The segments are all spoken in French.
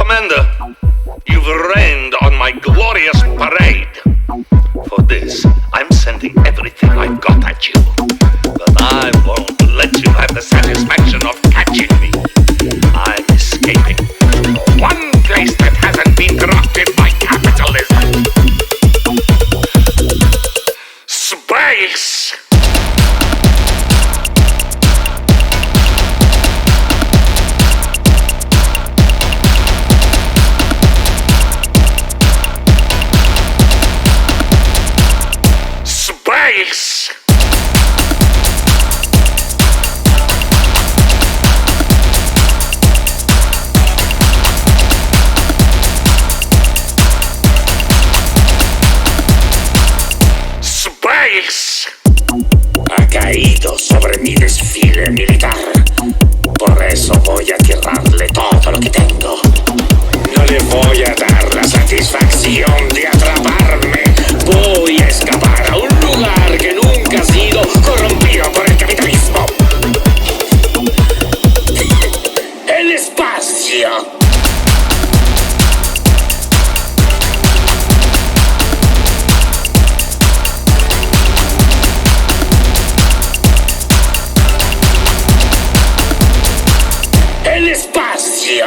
Commander, you've rained on my glorious parade. For this, I'm sending everything I've got at you. But I won't let you have the satisfaction of catching me. I'm escaping to one place that hasn't been corrupted by capitalism. Space! Space! Space! Ha caído sobre mi desfile militar. Por eso voy a tirarle todo lo que tengo. No le voy a dar la satisfacción de atraparme. Voy a escapar a un lugar que nunca ha sido corrompido por el capitalismo. El espacio. El espacio.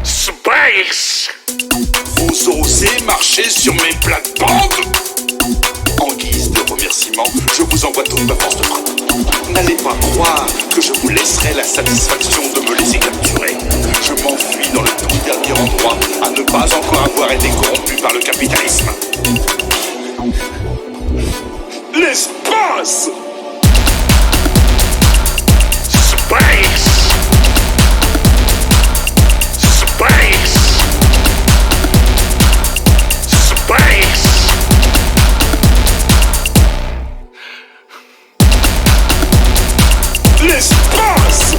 Space! Vous osez marcher sur mes plates-bandes? En guise de remerciement, je vous envoie toute ma force de frappe. N'allez pas croire que je vous laisserai la satisfaction de me laisser capturer. Je m'enfuis dans le tout dernier endroit à ne pas encore avoir été corrompu par le capitalisme. L'espace! Space! Space! Space! L'espace!